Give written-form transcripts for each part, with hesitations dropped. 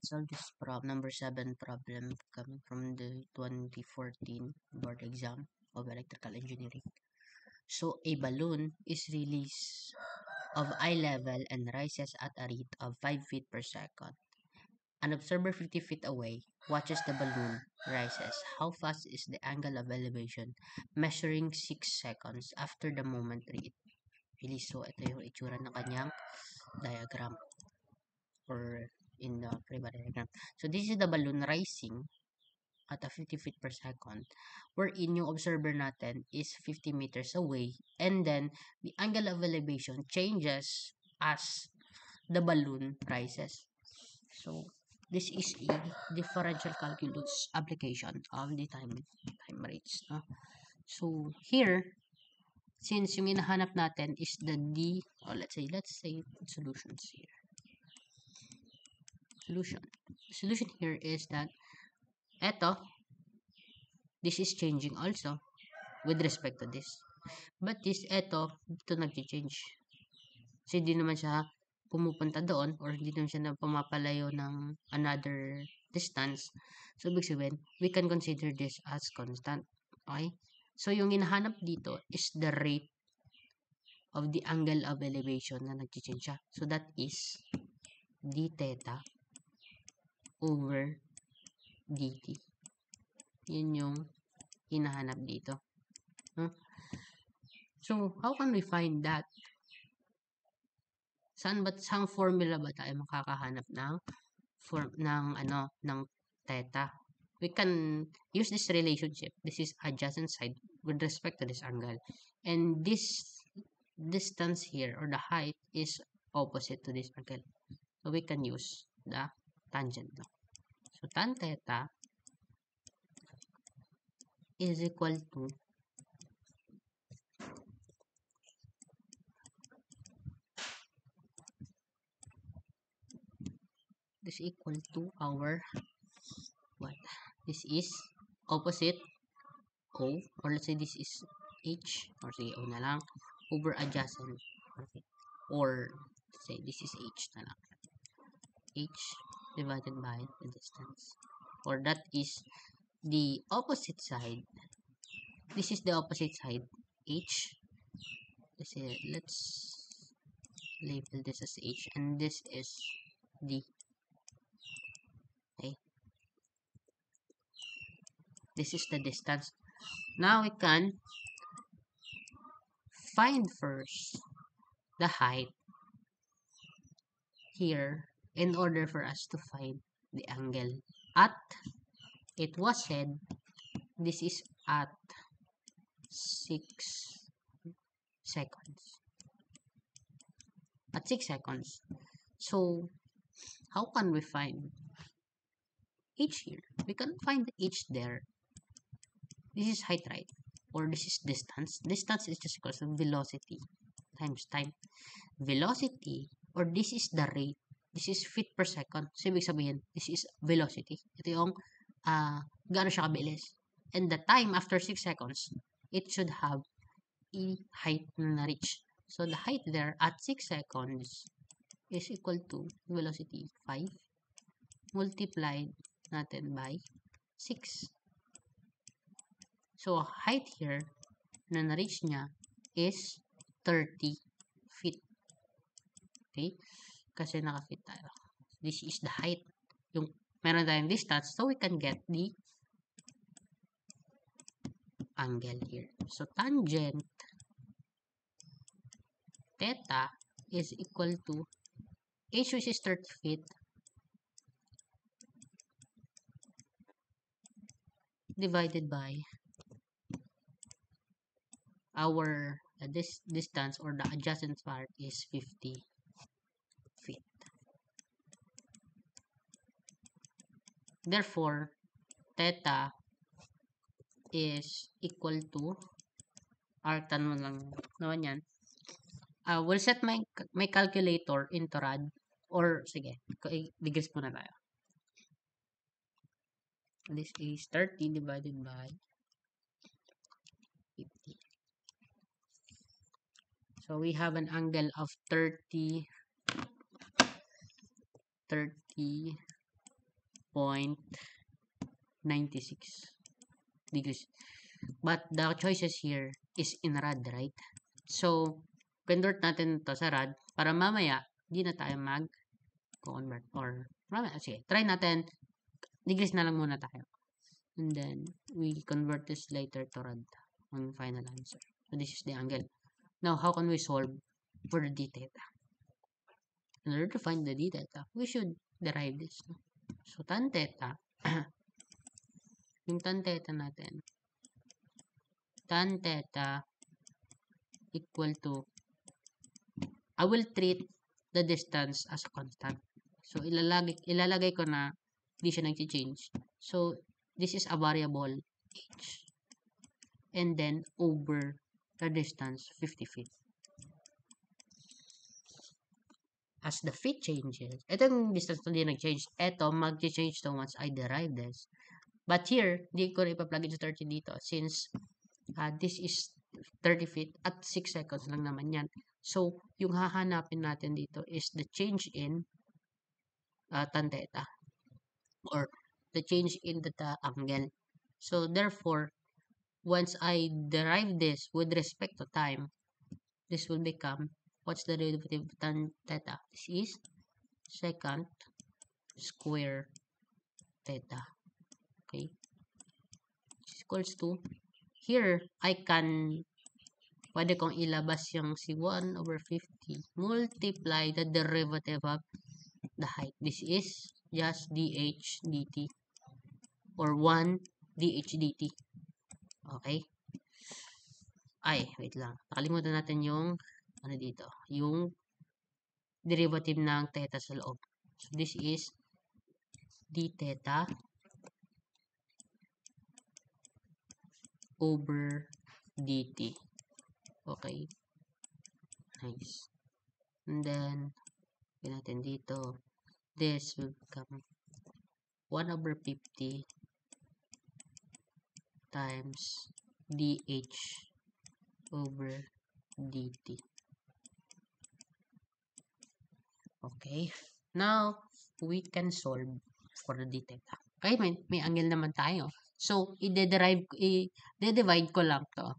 let's solve this number 7 problem coming from the 2014 board exam of electrical engineering. So a balloon is released of eye level and rises at a rate of 5 feet per second. An observer 50 feet away watches the balloon rises. How fast is the angle of elevation? Measuring 6 seconds after the moment release. So ito yung itsura ng kanyang diagram, or in the Fermat diagram. So this is the balloon rising at a 50 feet per second, wherein yung observer natin is 50 meters away, and then the angle of elevation changes as the balloon rises. So this is a differential calculus application of the time rates. No? So here, since yung hinahanap natin is the D, or let's say solutions here. Solution here is that this is changing also with respect to this. But dito nag-change. Kasi hindi naman siya pumupunta doon, or hindi naman siya pumapalayo ng another distance. So, ibig sabihin, we can consider this as constant. Okay? So, yung hinahanap dito is the rate of the angle of elevation na nag-change siya. So, that is d theta over dt. Yun yung hinahanap dito. So, how can we find that? Saan formula ba tayo makakahanap ng theta? We can use this relationship. This is adjacent side with respect to this angle. And this distance here, or the height, is opposite to this angle. So, we can use the tangent law. So, tan theta is equal to our this is opposite O, or let's say this is H, or say O na lang, over adjacent, okay. Or say this is H na lang, H divided by the distance, or that is the opposite side. This is the opposite side, H. Let's label this as H, and this is D. Okay, this is the distance. Now we can find first the height here in order for us to find the angle. It was said this is at 6 seconds. At 6 seconds. So, how can we find H here? We can find H there. This is height, right? Or this is distance. Distance is just equal to velocity times time. Velocity, or this is the rate. This is feet per second. So, ibig sabihin, this is velocity. Ito yung gaano siya kabilis. And the time after 6 seconds, it should have a height na na-reach. So, the height there at 6 seconds is equal to velocity 5 multiplied natin by 6. So, height here na na-reach niya is 30 feet. Okay? Kasi naka-fit tayo. This is the height. Yung meron tayong distance, so we can get the angle here. So, tangent theta is equal to H, which is 30 feet, divided by our this distance, or the adjacent part, is 50 feet. Therefore, theta is equal to, artan mo lang naman yan. We'll set my calculator into rad, or sige, degrees muna tayo. This is 30 divided by 50. So we have an angle of 30 30.96 degrees. But the choices here is in rad, right? So, convert natin to sa rad para mamaya di na tayo mag-convert or mamaya, sige, try natin degrees na lang muna tayo. And then, we convert this later to rad on final answer. So, this is the angle. Now, how can we solve for the d theta? In order to find the d theta, we should derive this. No? So, tan theta, yung tan theta natin, tan theta equal to, I will treat the distance as a constant. So, ilalagay ko na hindi siya nag-change. So, this is a variable h. And then, over the distance, 50 feet. As the feet changes, ito yung distance na hindi nag-change. Ito, mag-change to once I derive this. But here, di ko na ipa-plug in sa 30 dito since this is 30 feet at 6 seconds lang naman yan. So, yung hahanapin natin dito is the change in tan theta or the change in the angle. So, therefore, once I derive this with respect to time, this will become, what's the derivative of tan theta? This is secant square theta. Okay? Is equals to, here, I can, pwede kong ilabas yung si 1 over 50 multiply the derivative of the height. This is just dh dt or 1 dh dt. Okay? Ay, wait lang. Nakalimutan natin yung ano dito, yung derivative ng theta sa loob. So, this is d theta over dt. Okay. Nice. And then, pin natin dito. This will become 1 over 50 times dh over dt. Okay. Now, we can solve for the d theta. Okay, may angle naman tayo. So, i-divide ko lang to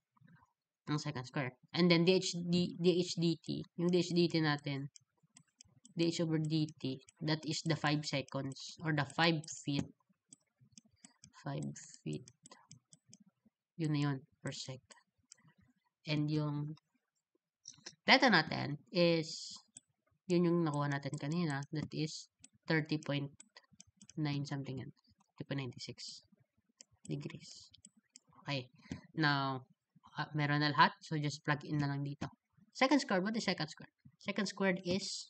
ng secant square. And then, dh dt, yung dh dt natin, dh over dt, that is the 5 seconds or the 5 feet. 5 feet. Yun na yun, per sec. And yung theta natin is, yun yung nakuha natin kanina, that is 30.9 something yan. 30.96 degrees. Okay. Now, meron na lahat. So, just plug in na lang dito. Secant squared, what is secant squared? Secant squared is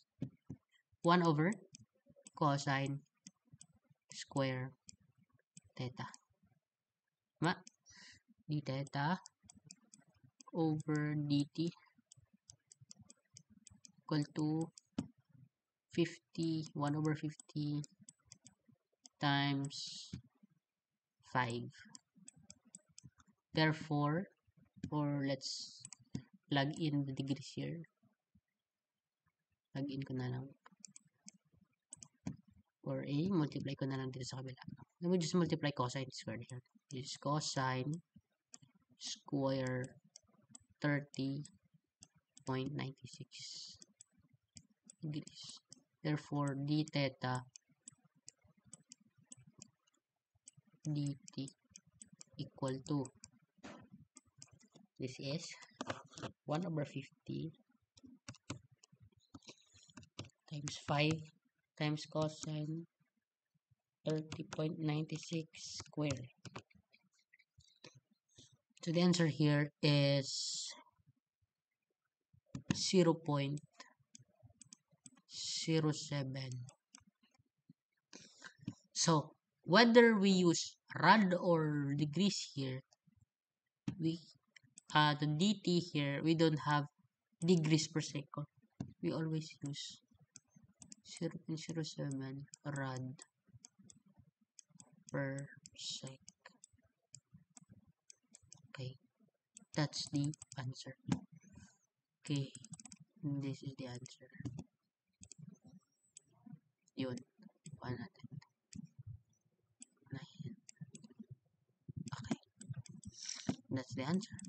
1 over cosine square theta. D theta over dt equal to 50, 1 over 50 times 5. Therefore, or let's plug in the degrees here. Plug in ko na lang. Or multiply ko na lang dito sa kabila. Let me just multiply cosine squared here. This is cosine square 30.96 degrees. Therefore, d theta dt equal to, this is 1 over 50 times 5 times cosine 30.96 square. So the answer here is 0.07. So whether we use rad or degrees here, we the dt here, we don't have degrees per second. We always use 0.07 rad per sec. Okay, that's the answer. Okay, this is the answer. Yun, paano natin? That's the answer.